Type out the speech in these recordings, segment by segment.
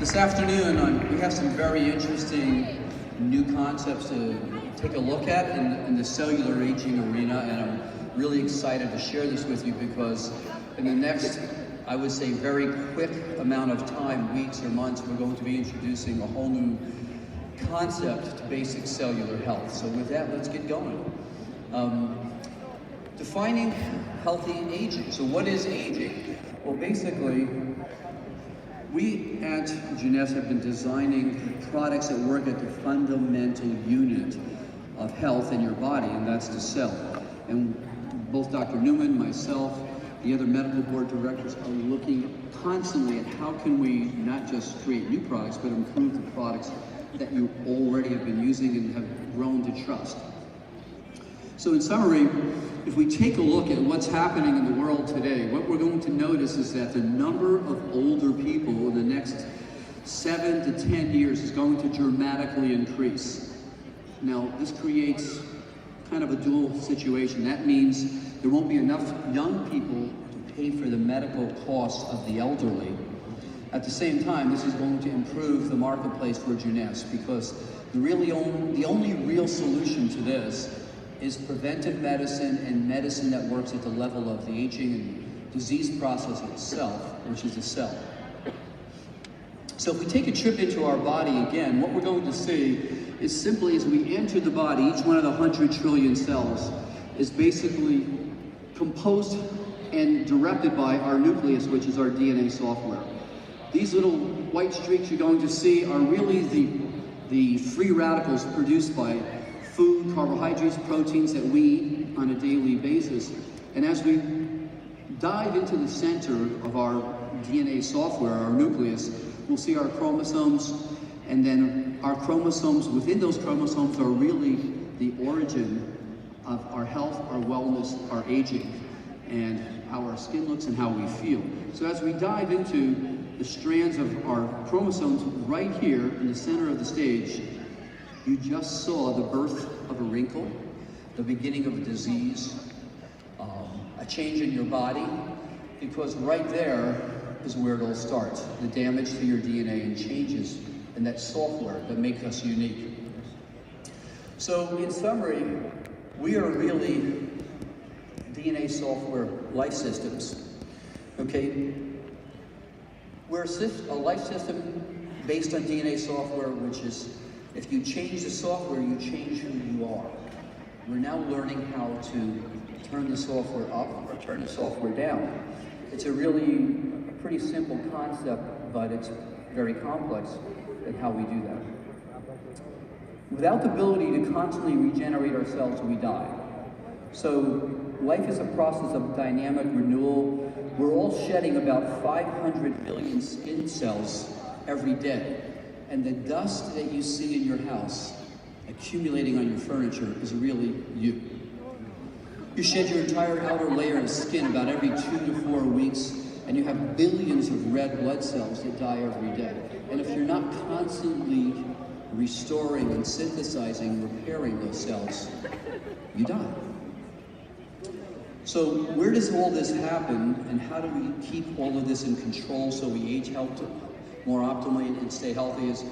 This afternoon, we have some very interesting new concepts to take a look at in the cellular aging arena, and I'm really excited to share this with you because in the next, I would say, very quick amount of time, weeks or months, we're going to be introducing a whole new concept to basic cellular health. So with that, let's get going. Defining healthy aging. So what is aging? Well, basically, we at Jeunesse have been designing products that work at the fundamental unit of health in your body, and that's the cell. And both Dr. Newman, myself, the other medical board directors are looking constantly at how can we not just create new products, but improve the products that you already have been using and have grown to trust. So in summary, if we take a look at what's happening in the world today, what we're going to notice is that the number of older people in the next 7 to 10 years is going to dramatically increase. Now, this creates kind of a dual situation. That means there won't be enough young people to pay for the medical costs of the elderly. At the same time, this is going to improve the marketplace for Jeunesse because the only real solution to this is preventive medicine and medicine that works at the level of the aging and disease process itself, which is the cell. So if we take a trip into our body again, what we're going to see is simply as we enter the body, each one of the 100 trillion cells is basically composed and directed by our nucleus, which is our DNA software. These little white streaks you're going to see are really the free radicals produced by food, carbohydrates, proteins that we eat on a daily basis. And as we dive into the center of our DNA software, our nucleus, we'll see our chromosomes, and then our chromosomes, within those chromosomes are really the origin of our health, our wellness, our aging, and how our skin looks and how we feel. So as we dive into the strands of our chromosomes right here in the center of the stage, you just saw the birth of a wrinkle, the beginning of a disease, a change in your body, because right there is where it all starts. The damage to your DNA and changes in that software that make us unique. So in summary, we are really DNA software life systems. Okay, we're a life system based on DNA software, which is, if you change the software, you change who you are. We're now learning how to turn the software up or turn the software down. It's a pretty simple concept, but it's very complex in how we do that. Without the ability to constantly regenerate ourselves, we die. So life is a process of dynamic renewal. We're all shedding about 500 billion skin cells every day. And the dust that you see in your house accumulating on your furniture is really you. You shed your entire outer layer of skin about every 2 to 4 weeks, and you have billions of red blood cells that die every day. And if you're not constantly restoring and synthesizing, repairing those cells, you die. So where does all this happen, and how do we keep all of this in control so we age healthy, more optimally, and stay healthy? Is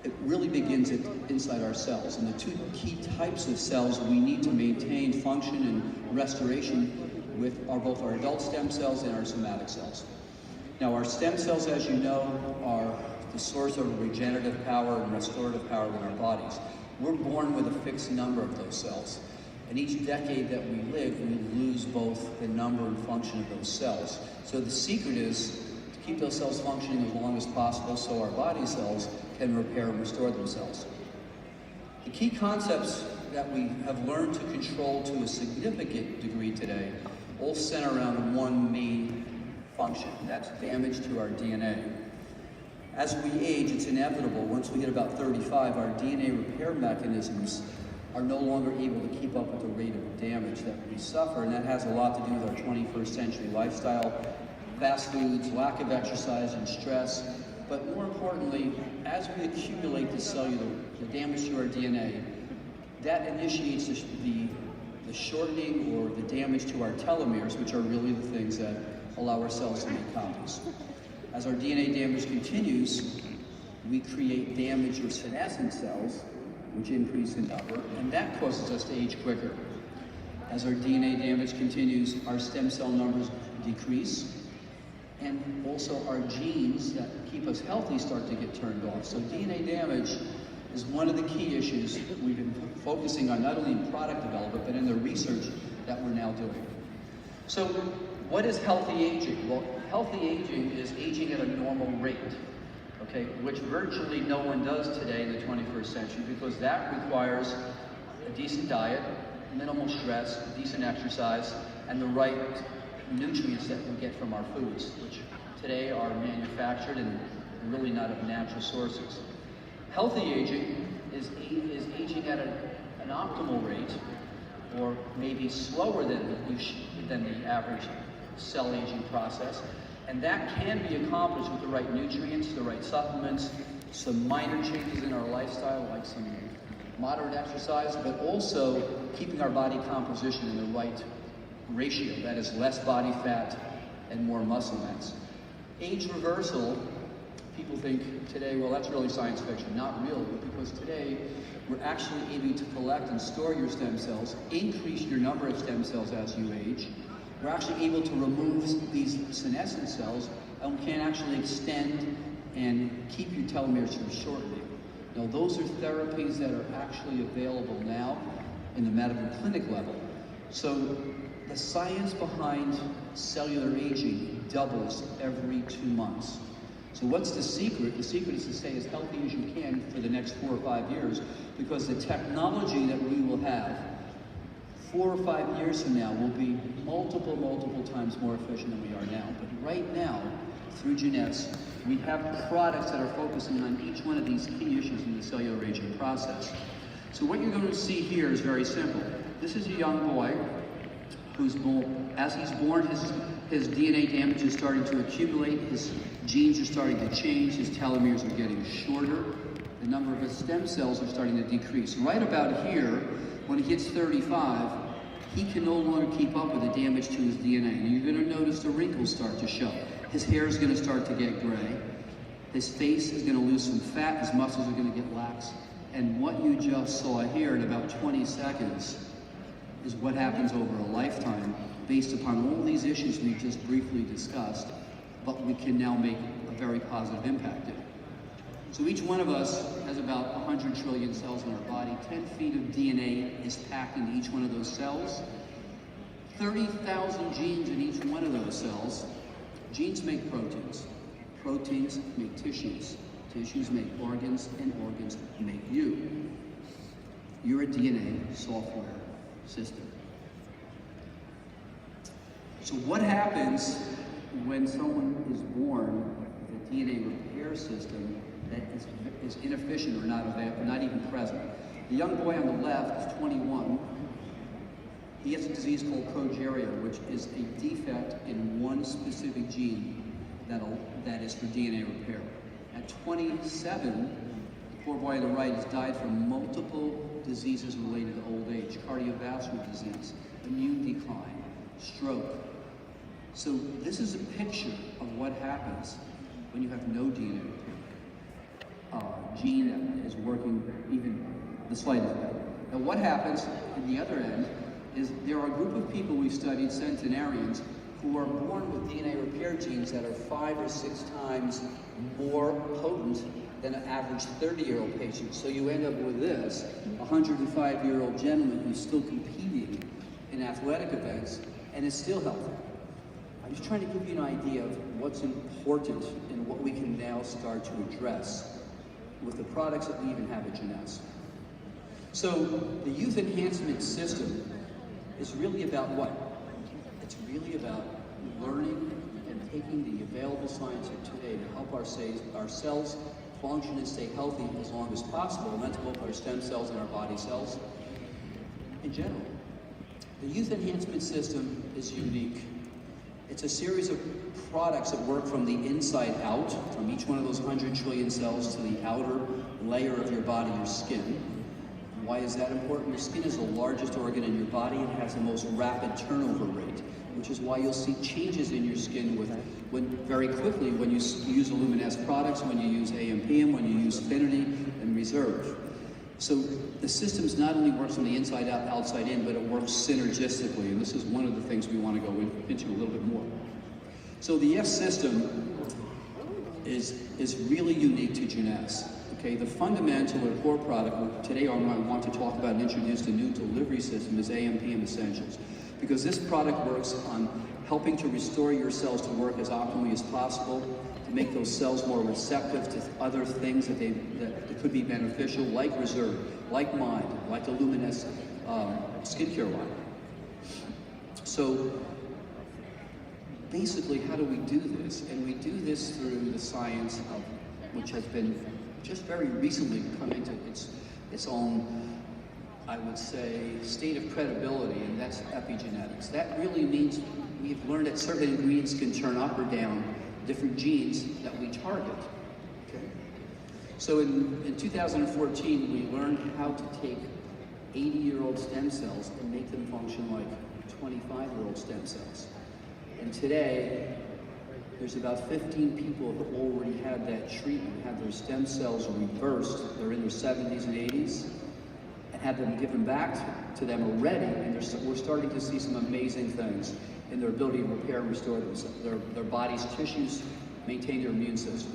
it really begins inside our cells. And the two key types of cells we need to maintain function and restoration with are both our adult stem cells and our somatic cells. Now our stem cells, as you know, are the source of regenerative power and restorative power in our bodies. We're born with a fixed number of those cells. And each decade that we live, we lose both the number and function of those cells. So the secret is keep those cells functioning as long as possible so our body cells can repair and restore themselves. The key concepts that we have learned to control to a significant degree today all center around one main function, and that's damage to our DNA. As we age, it's inevitable. Once we get about 35, our DNA repair mechanisms are no longer able to keep up with the rate of damage that we suffer, and that has a lot to do with our 21st century lifestyle, fast foods, lack of exercise and stress, but more importantly, as we accumulate the damage to our DNA, that initiates the shortening or the damage to our telomeres, which are really the things that allow our cells to make copies. As our DNA damage continues, we create damaged or senescent cells, which increase in number, and that causes us to age quicker. As our DNA damage continues, our stem cell numbers decrease, and also our genes that keep us healthy start to get turned off. So DNA damage is one of the key issues that we've been focusing on, not only in product development, but in the research that we're now doing. So what is healthy aging? Well, healthy aging is aging at a normal rate, okay, which virtually no one does today in the 21st century, because that requires a decent diet, minimal stress, decent exercise, and the right nutrients that we get from our foods, which today are manufactured and really not of natural sources. Healthy aging is aging at an optimal rate, or maybe slower than the average cell aging process, and that can be accomplished with the right nutrients, the right supplements, some minor changes in our lifestyle, like some moderate exercise, but also keeping our body composition in the right ratio, that is less body fat and more muscle mass. Age reversal, people think today, well, that's really science fiction. Not really, because today we're actually able to collect and store your stem cells, increase your number of stem cells as you age. We're actually able to remove these senescent cells, and we can actually extend and keep your telomeres from shortening. Now, those are therapies that are actually available now in the medical clinic level. So the science behind cellular aging doubles every 2 months. So what's the secret? The secret is to stay as healthy as you can for the next 4 or 5 years, because the technology that we will have 4 or 5 years from now will be multiple times more efficient than we are now. But right now, through Jeunesse, we have products that are focusing on each one of these key issues in the cellular aging process. So what you're going to see here is very simple. This is a young boy who's born. As he's born, his DNA damage is starting to accumulate, his genes are starting to change, his telomeres are getting shorter, the number of his stem cells are starting to decrease. Right about here, when he hits 35, he can no longer keep up with the damage to his DNA. And you're going to notice the wrinkles start to show. His hair is going to start to get gray. His face is going to lose some fat. His muscles are going to get lax. And what you just saw here in about 20 seconds is what happens over a lifetime based upon all these issues we just briefly discussed, but we can now make a very positive impact in. So each one of us has about 100 trillion cells in our body. 10 feet of DNA is packed into each one of those cells. 30,000 genes in each one of those cells. Genes make proteins. Proteins make tissues. Tissues make organs, and organs make you. You're a DNA software system. So what happens when someone is born with a DNA repair system that is inefficient or not even present? The young boy on the left is 21. He has a disease called progeria, which is a defect in one specific gene that is for DNA repair. At 27, the poor boy on the right has died from multiple diseases related to old age: cardiovascular disease, immune decline, stroke. So this is a picture of what happens when you have no DNA repair. Gene that is working even the slightest bit. Now what happens at the other end is there are a group of people we've studied, centenarians, who are born with DNA repair genes that are 5 or 6 times more potent than an average 30-year-old patient. So you end up with this, a 105-year-old gentleman who's still competing in athletic events and is still healthy. I'm just trying to give you an idea of what's important and what we can now start to address with the products that we even have at Jeunesse. So the youth enhancement system is really about what? It's really about learning and taking the available science of today to help our cells function and stay healthy as long as possible, and that's both our stem cells and our body cells in general. The youth enhancement system is unique. It's a series of products that work from the inside out, from each one of those 100 trillion cells to the outer layer of your body, your skin. Why is that important? Your skin is the largest organ in your body and has the most rapid turnover rate, which is why you'll see changes in your skin with very quickly when you use Luminesce products, when you use AMPM, when you use Affinity and Reserve. So the systems not only works from the inside out, outside in, but it works synergistically, and this is one of the things we want to go into a little bit more. So the S system is really unique to Jeunesse. Okay, the fundamental or core product, today I want to talk about and introduce a new delivery system, is AMPM Essentials. Because this product works on helping to restore your cells to work as optimally as possible, to make those cells more receptive to other things that could be beneficial, like Reserve, like Mind, like the Luminesce skincare line. So basically, how do we do this? And we do this through the science of, which has been just very recently come into its own, I would say, state of credibility, and that's epigenetics. That really means we've learned that certain ingredients can turn up or down different genes that we target. Okay. So in 2014, we learned how to take 80-year-old stem cells and make them function like 25-year-old stem cells. And today, there's about 15 people who already had that treatment, had their stem cells reversed. They're in their 70s and 80s, and had them given back to them already. And we're starting to see some amazing things in their ability to repair and restore their body's tissues, maintain their immune system.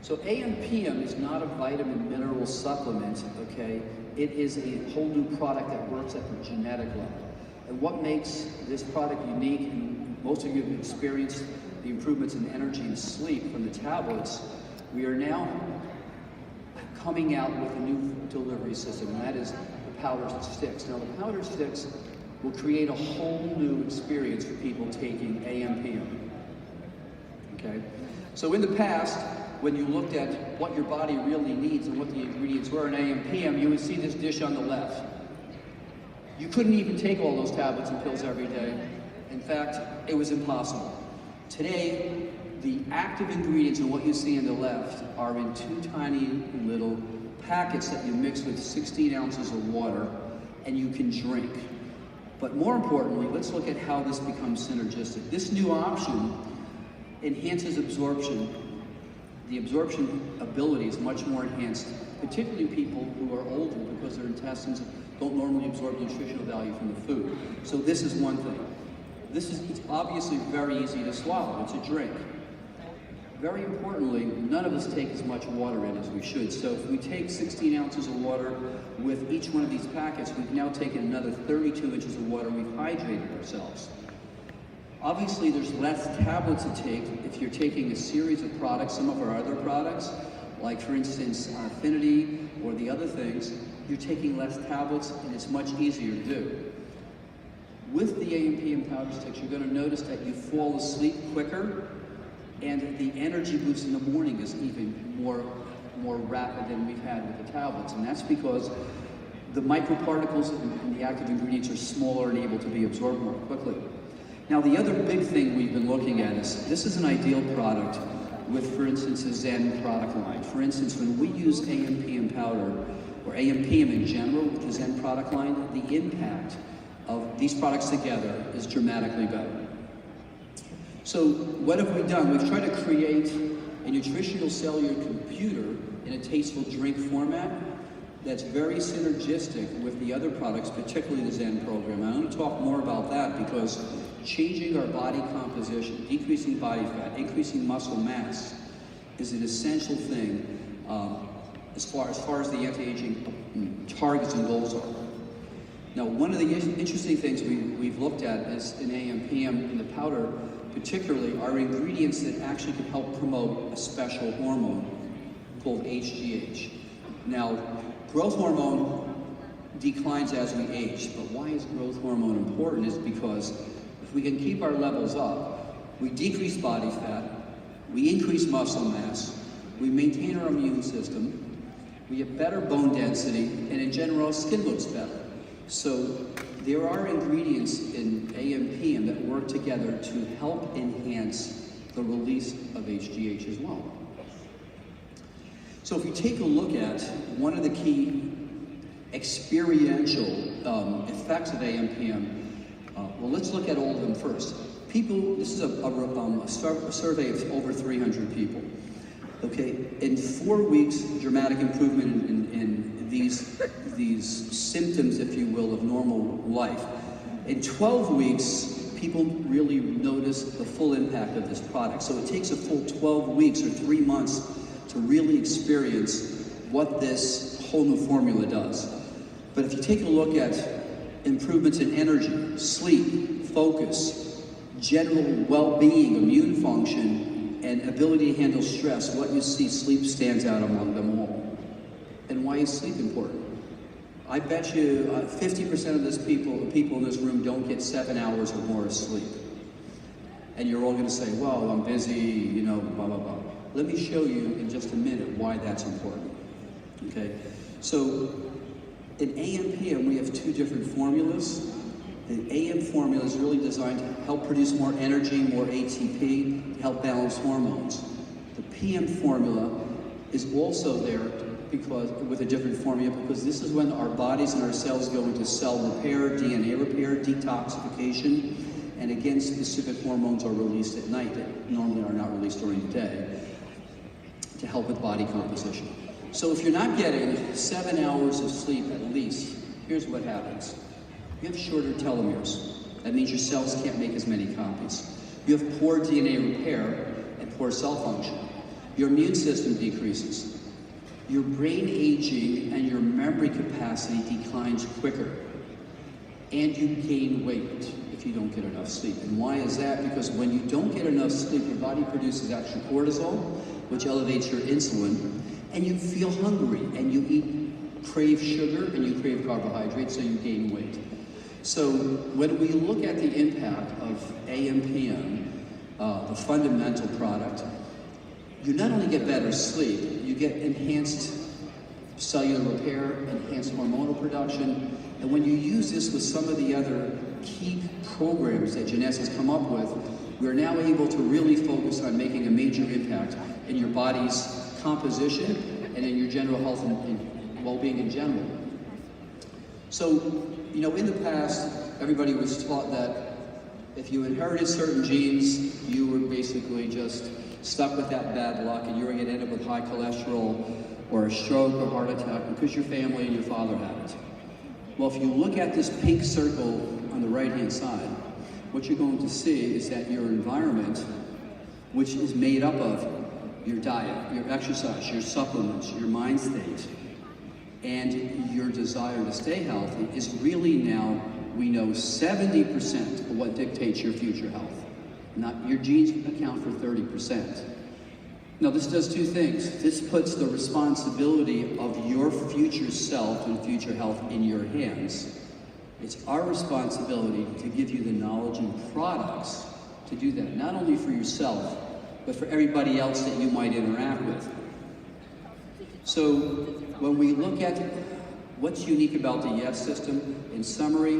So AMPM is not a vitamin mineral supplement, okay? It is a whole new product that works at the genetic level. And what makes this product unique, and most of you have experienced the improvements in energy and sleep from the tablets, we are now coming out with a new delivery system, and that is the powder sticks. Now the powder sticks will create a whole new experience for people taking AMPM, okay? So in the past, when you looked at what your body really needs and what the ingredients were in AMPM, you would see this dish on the left. You couldn't even take all those tablets and pills every day. In fact, it was impossible. Today, the active ingredients in what you see on the left are in 2 tiny little packets that you mix with 16 ounces of water, and you can drink. But more importantly, let's look at how this becomes synergistic. This new option enhances absorption. The absorption ability is much more enhanced, particularly people who are older, because their intestines don't normally absorb nutritional value from the food. So this is one thing. It's obviously very easy to swallow. It's a drink. Very importantly, none of us take as much water in as we should. So if we take 16 ounces of water with each one of these packets, we've now taken another 32 inches of water. We've hydrated ourselves. Obviously, there's less tablets to take if you're taking a series of products, some of our other products, like for instance, Affinity or the other things, you're taking less tablets and it's much easier to do. With the AMPM powder sticks, you're going to notice that you fall asleep quicker, and the energy boost in the morning is even more rapid than we've had with the tablets. And that's because the microparticles and the active ingredients are smaller and able to be absorbed more quickly. Now, the other big thing we've been looking at is, this is an ideal product with, for instance, a Zen product line. For instance, when we use AMPM powder, or AMPM in general with the Zen product line, the impact of these products together is dramatically better. So what have we done? We've tried to create a nutritional cellular computer in a tasteful drink format that's very synergistic with the other products, particularly the Zen program. I'm going to talk more about that because changing our body composition, decreasing body fat, increasing muscle mass is an essential thing as far as the anti-aging targets and goals are. Now, one of the interesting things we've looked at is in AMPM, in the powder particularly, are ingredients that actually can help promote a special hormone called HGH. Now, growth hormone declines as we age, but why is growth hormone important is because if we can keep our levels up, we decrease body fat, we increase muscle mass, we maintain our immune system, we have better bone density, and in general, skin looks better. So there are ingredients in AMPM that work together to help enhance the release of HGH as well. So if you take a look at one of the key experiential effects of AMPM, well, let's look at all of them first. People, this is a survey of over 300 people. Okay, in 4 weeks, dramatic improvement in these symptoms, if you will, of normal life. In 12 weeks, people really notice the full impact of this product. So it takes a full 12 weeks or 3 months to really experience what this whole new formula does. But if you take a look at improvements in energy, sleep, focus, general well-being, immune function, and ability to handle stress, what you see, sleep stands out among them all. And why is sleep important? I bet you 50% of this people in this room don't get 7 hours or more of sleep. And you're all going to say, well, I'm busy, you know, blah, blah, blah. Let me show you in just a minute why that's important. Okay? So in AM/PM, we have 2 different formulas. The AM formula is really designed to help produce more energy, more ATP, to help balance hormones. The PM formula is also there because with a different formula, because this is when our bodies and our cells go into cell repair, DNA repair, detoxification, and again, specific hormones are released at night that normally are not released during the day to help with body composition. So if you're not getting 7 hours of sleep at least, here's what happens. You have shorter telomeres. That means your cells can't make as many copies. You have poor DNA repair and poor cell function. Your immune system decreases. Your brain aging and your memory capacity declines quicker. And you gain weight if you don't get enough sleep. And why is that? Because when you don't get enough sleep, your body produces extra cortisol, which elevates your insulin, and you feel hungry, and you crave sugar, and you crave carbohydrates, so you gain weight. So when we look at the impact of AM/PM, the fundamental product, you not only get better sleep, you get enhanced cellular repair, enhanced hormonal production, and when you use this with some of the other key programs that Jeunesse has come up with, we're now able to really focus on making a major impact in your body's composition and in your general health and well-being in general. So, you know, in the past, everybody was taught that if you inherited certain genes, you were basically just stuck with that bad luck and you were going to end up with high cholesterol or a stroke or heart attack because your family and your father had it. Well, if you look at this pink circle on the right-hand side, what you're going to see is that your environment, which is made up of your diet, your exercise, your supplements, your mind state, and your desire to stay healthy is really now, we know 70% of what dictates your future health. Not your genes account for 30%. Now this does 2 things. This puts the responsibility of your future self and future health in your hands. It's our responsibility to give you the knowledge and products to do that, not only for yourself, but for everybody else that you might interact with. So when we look at what's unique about the YES system, in summary,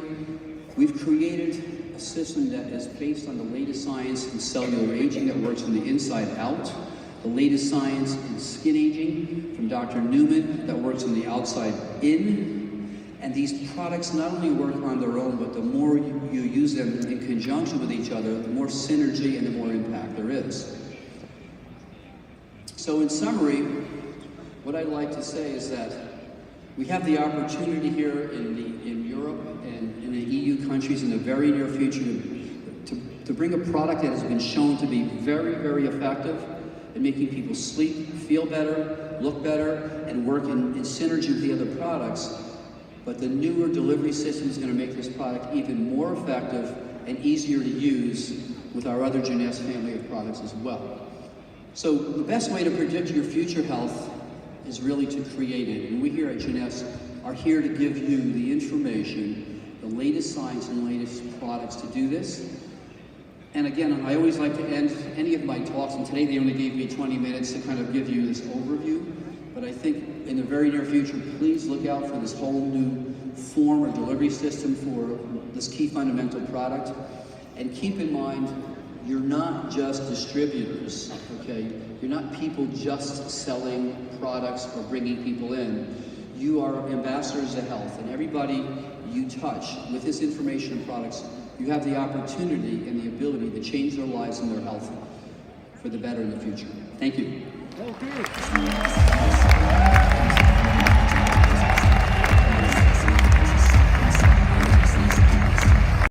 we've created a system that is based on the latest science in cellular aging that works from the inside out, the latest science in skin aging from Dr. Newman that works from the outside in, and these products not only work on their own, but the more you use them in conjunction with each other, the more synergy and the more impact there is. So in summary, what I'd like to say is that we have the opportunity here in Europe and in the EU countries in the very near future to bring a product that has been shown to be very, very effective in making people sleep, feel better, look better, and work in synergy with the other products. But the newer delivery system is going to make this product even more effective and easier to use with our other Jeunesse family of products as well. So the best way to predict your future health is really to create it. And we here at Jeunesse are here to give you the information, the latest science and latest products to do this. And again, I always like to end any of my talks, and today they only gave me 20 minutes to kind of give you this overview. But I think in the very near future, please look out for this whole new form or delivery system for this key fundamental product. And keep in mind, you're not just distributors, okay? You're not people just selling products or bringing people in. You are ambassadors of health, and everybody you touch with this information and products, you have the opportunity and the ability to change their lives and their health for the better in the future. Thank you. Okay.